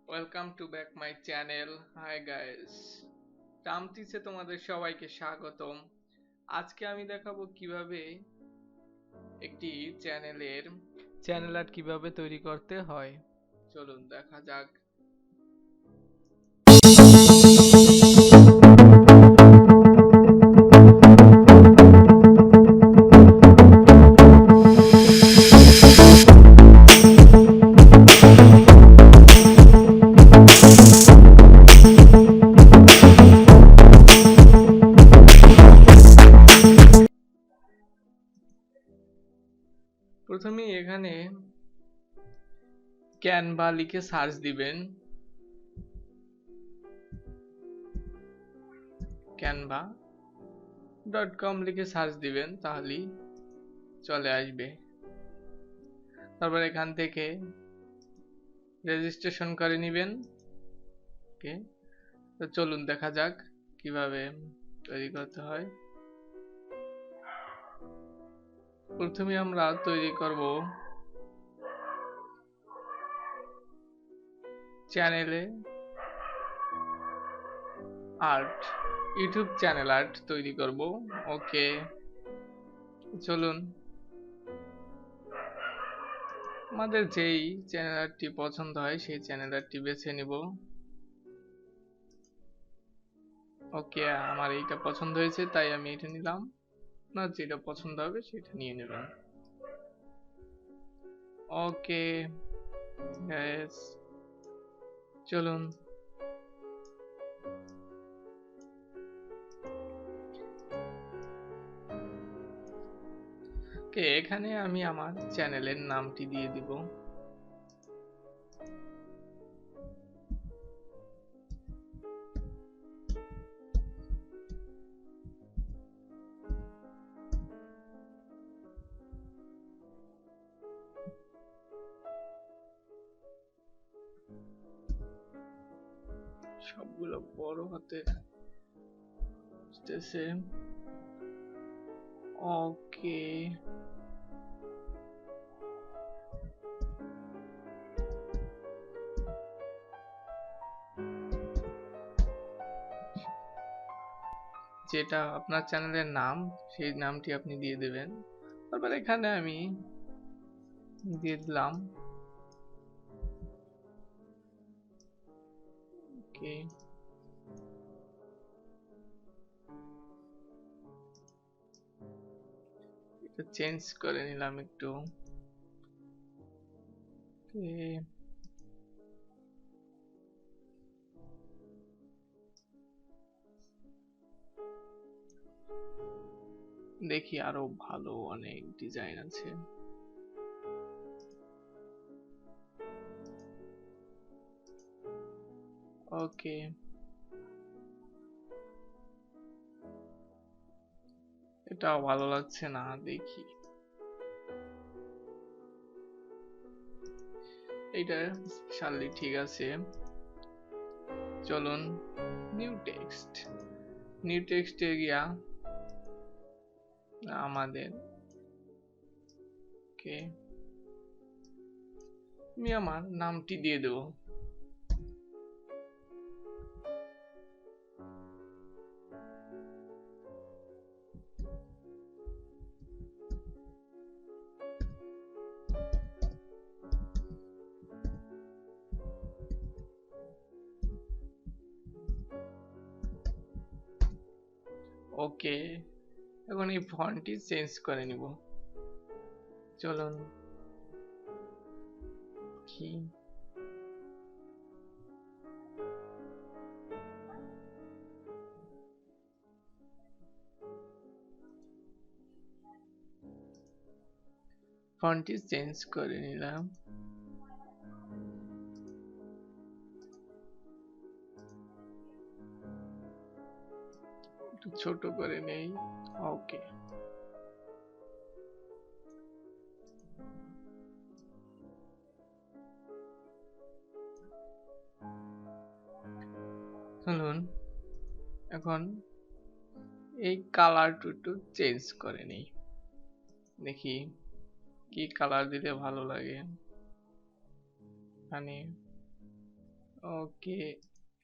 Welcome to back my channel. Hi guys, টামটিসে তোমাদের সবাইকে স্বাগতম। আজকে আমি দেখাবো কিভাবে একটি চ্যানেল আর্ট কিভাবে তৈরি করতে হয়। চলুন দেখা যাক। প্রথমে এখানে ক্যানভা লিখে সার্চ দিবেন। canva.com লিখে সার্চ দিবেন, তাহলেই চলে আসবে। তারপর এখান থেকে রেজিস্ট্রেশন করে নেবেন। ওকে, তো চলুন দেখা যাক কিভাবে তৈরি করতে হয়। প্রথমে আমরা তৈরি করব চ্যানেলে আর্ট, ইউটিউব চ্যানেল আর্ট তৈরি করব। ওকে, চলুন আমাদের যেই চ্যানেল আর্টটি পছন্দ হয় সেই চ্যানেল আর্টটি বেছে নিব। ওকে, আমার এইটা পছন্দ হয়েছে তাই আমি এটা নিলাম। না, যেটা পছন্দ হবে সেটা নিয়ে নেবেন। ওকে গাইস, চলুন। ওকে, এখানে আমি আমার চ্যানেলের নামটি দিয়ে দিব। সবগুলো বড় হাতে আসতেছে। ওকে, যেটা আপনার চ্যানেলের নাম সেই নামটি আপনি দিয়ে দেবেন। তারপর এখানে আমি দিয়ে দিলাম ওকে, এটা চেঞ্জ করে নিলাম একটু। দেখি আরো ভালো অনেক ডিজাইন আছে। ওকে, এটাও ভালো লাগছে না, দেখি এইটা স্পেশালি ঠিক আছে। চলুন নিউ টেক্সটে গিয়া আমাদের ওকে, আমি আমার নামটি দিয়ে দেব। ওকে, এখন এই ফন্টটি চেঞ্জ করে নিব। চলুন কি ফন্টটি চেঞ্জ করে নিলাম। একটু ছোট করে নেই। ওকে, চলুন এখন এই কালারটা একটু চেঞ্জ করে নেই, দেখি কি কালার দিলে ভালো লাগে। মানে ওকে,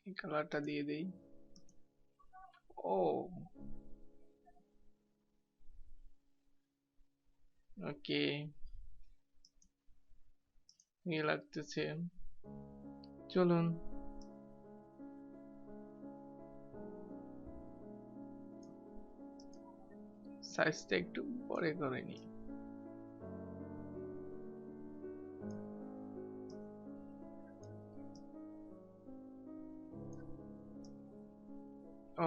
এই কালারটা দিয়ে দেই। ও ওকে, ইয়ে লাগতেছে। চলুন সাইজটা একটু পরে করে নিই।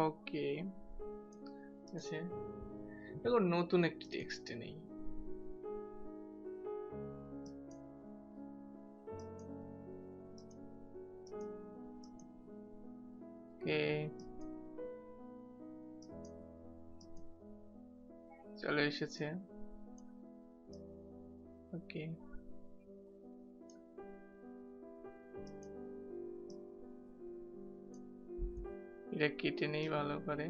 ওকে, আচ্ছা এখন নতুন একটি টেক্সট নেই। ওকে, চলে এসেছে। ওকে, এটা কেটে নেই ভালো করে।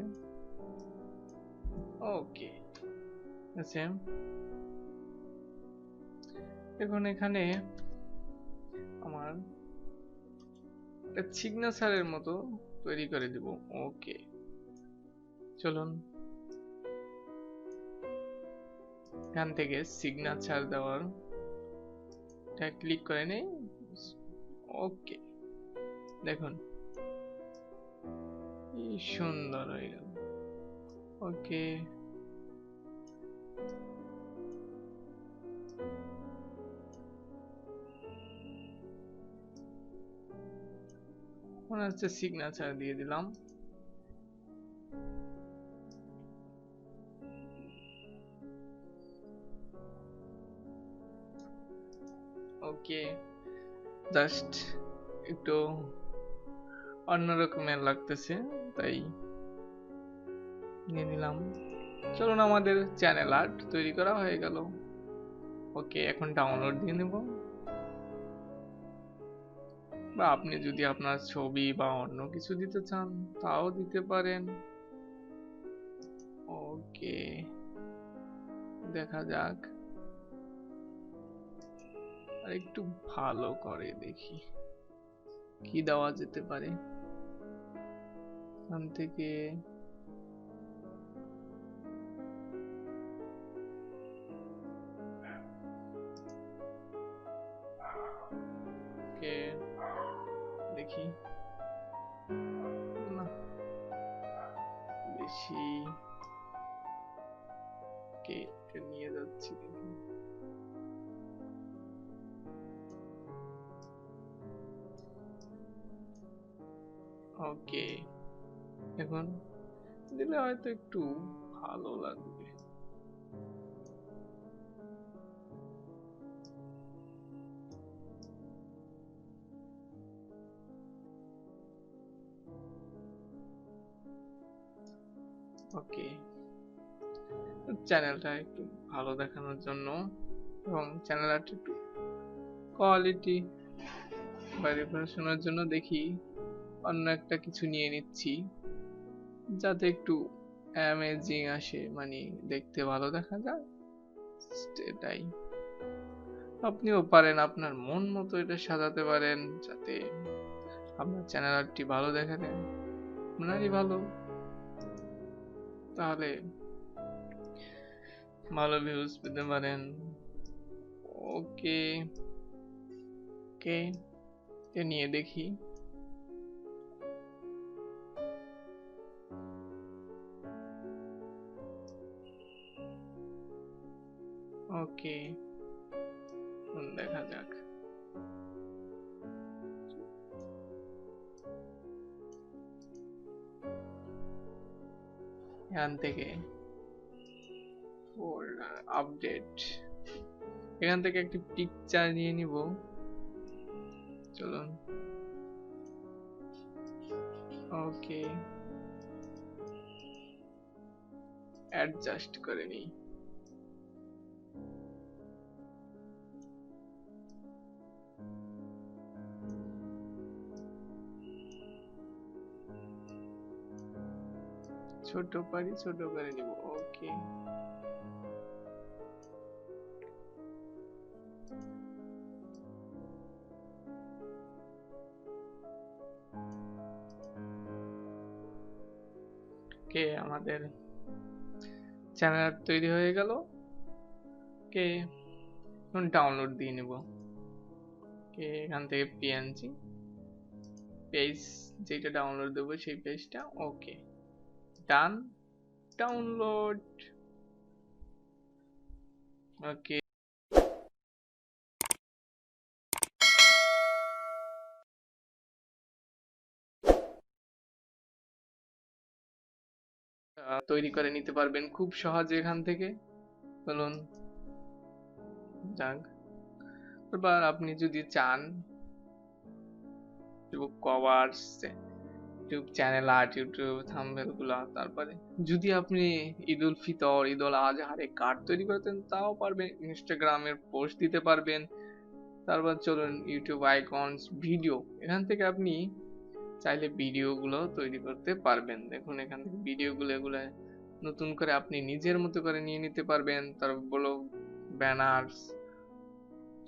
ওকে, আচ্ছা এখন এখানে আমার একটা সিগনেচারের মতো তৈরি করে দিব। ওকে, চলুন এখান থেকে সিগনেচার দেওয়ার ক্লিক করে নেই। ওকে, দেখুন কি সুন্দর হয়ে গেল। ওকে, মনে হচ্ছে সিগনেচার দিয়ে দিলাম। ওকে, জাস্ট একটু অন্যরকমের লাগতেছে তাই নিয়ে নিলাম। চলুন আমাদের চ্যানেল আর্ট তৈরি করা হয়ে গেল। ওকে, এখন ডাউনলোড দিয়ে নেব, বা আপনি যদি আপনার ছবি বা অন্য কিছু দিতে চান তাও দিতে পারেন। ওকে, দেখা যাক আর একটু ভালো করে দেখি কি দেওয়া যেতে পারে এখান থেকে। ওকে, দেখি না বেশি। ওকে, এটা নিয়ে যাচ্ছি দেখি। ওকে, এখন দিলে হয়তো একটু ভালো লাগবে। ওকে, চ্যানেলটা একটু ভালো দেখানোর জন্য এবং চ্যানেলটা একটু কোয়ালিটি ভেরিফিকেশনের জন্য দেখি অন্য একটা কিছু নিয়ে নিচ্ছি যাতে একটু অ্যামেজিং আসে, মানে দেখতে ভালো দেখা যায়। এটাই আপনিও পারেন আপনার মন মতো এটা সাজাতে পারেন যাতে আপনার চ্যানেল আর্টটি ভালো দেখা দেয়, আপনারই ভালো, তাহলে ভালো ভিউজ পেতে পারেন। ওকে, ওকে, এ নিয়ে দেখি। ওকে, দেখা যাক। এখান থেকে ফোল্ডার আপডেট, এখান থেকে একটি পিকচার নিয়ে নিব। চলুন, ওকে, অ্যাডজাস্ট করে নিই। ছোট পারি, ছোট করে নিব। ওকে, ওকে, আমাদের চ্যানেল তৈরি হয়ে গেল। ওকে, এখন ডাউনলোড দিয়ে নেব। ওকে, এখান থেকে পিএনজি পেজ যেটা ডাউনলোড দেবো সেই পেজটা। ওকে, ডান, ডাউনলোড। ওকে, তৈরি করে নিতে পারবেন খুব সহজে এখান থেকে। বলুন যাক, এবার আপনি যদি চান covers, YouTube channel art, YouTube thumbnail গুলা, তারপরে যদি আপনি ঈদ উল ফিতর, ঈদ উল আজহারে কার্ড তৈরি করতেন তাও পারবেন, ইনস্টাগ্রামের পোস্ট দিতে পারবেন। তারপর চলুন ইউটিউব আইকনস, ভিডিও, এখান থেকে আপনি চাইলে ভিডিও গুলো তৈরি করতে পারবেন। দেখুন এখান থেকে ভিডিও গুলো এগুলো নতুন করে আপনি নিজের মতো করে নিয়ে নিতে পারবেন। তারপর বলো ব্যানার্স,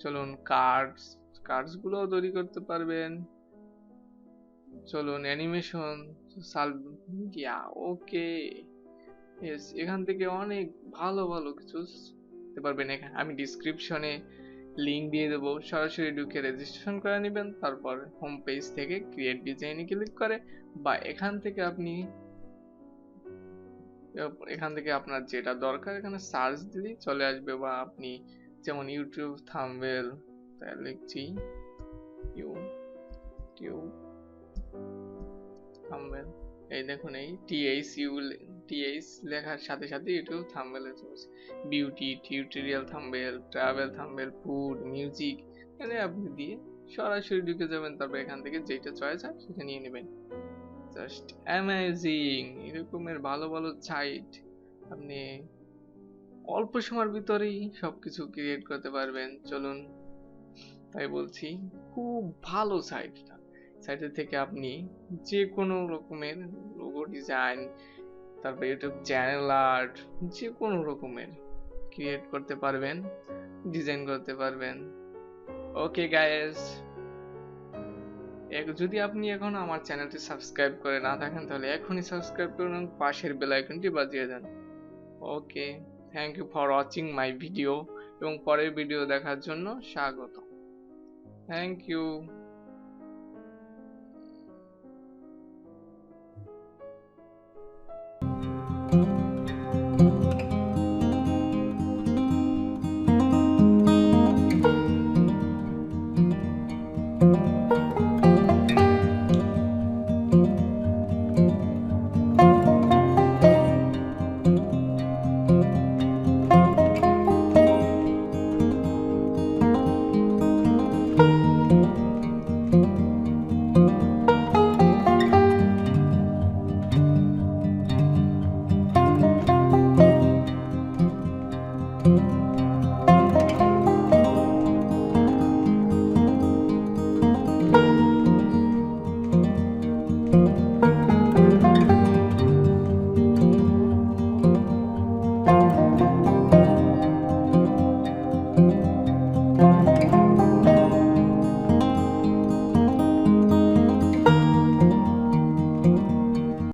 চলুন কার্ডস, কার্ডস গুলো তৈরি করতে পারবেন। চলুন অ্যানিমেশন, সোশ্যাল মিডিয়া। ওকে, ইয়েস, এখান থেকে অনেক ভালো ভালো কিছু দিতে পারবেন। এখানে আমি ডিসক্রিপশনে লিংক দিয়ে দেবো, সরাসরি ঢুকে রেজিস্ট্রেশন করে নেবেন। তারপর হোম পেজ থেকে ক্রিয়েট ডিজাইনে ক্লিক করে, বা এখান থেকে আপনি আপনার যেটা দরকার এখানে সার্চ দিলেই চলে আসবে। বা আপনি যেমন ইউটিউব থাম্বনেল, তাই লিখছি ইউটিউব থাম্বনেল, এই দেখুন এই টিএইচ লেখার সাথে সাথে ইউটিউব থাম্বনেল চলছে। Beauty, tutorial thumbnail, travel thumbnail, food, music, এখানে আপনি দিয়ে সরাসরি ঢুকে যাবেন। তারপর এখান থেকে যেটা চয়েস হয় সেটা নিয়ে নেবেন। জাস্ট অ্যামেজিং, এরকমের ভালো ভালো সাইট আপনি অল্প সময়ের ভিতরেই সবকিছু ক্রিয়েট করতে পারবেন। চলুন, তাই বলছি খুব ভালো সাইটটা। সাইটের থেকে আপনি যে কোনো রকমের লোগো ডিজাইন, তারপর ইউটিউব চ্যানেল আর্ট, যে কোনো রকমের ক্রিয়েট করতে পারবেন, ডিজাইন করতে পারবেন। ওকে গাইস, যদি আপনি এখন আমার চ্যানেলটি সাবস্ক্রাইব করে না থাকেন তাহলে এখনই সাবস্ক্রাইব করুন এবং পাশের বেল আইকনটি বাজিয়ে দেন। Okay, thank you for watching my video, এবং পরের ভিডিও দেখার জন্য স্বাগত। Thank you. you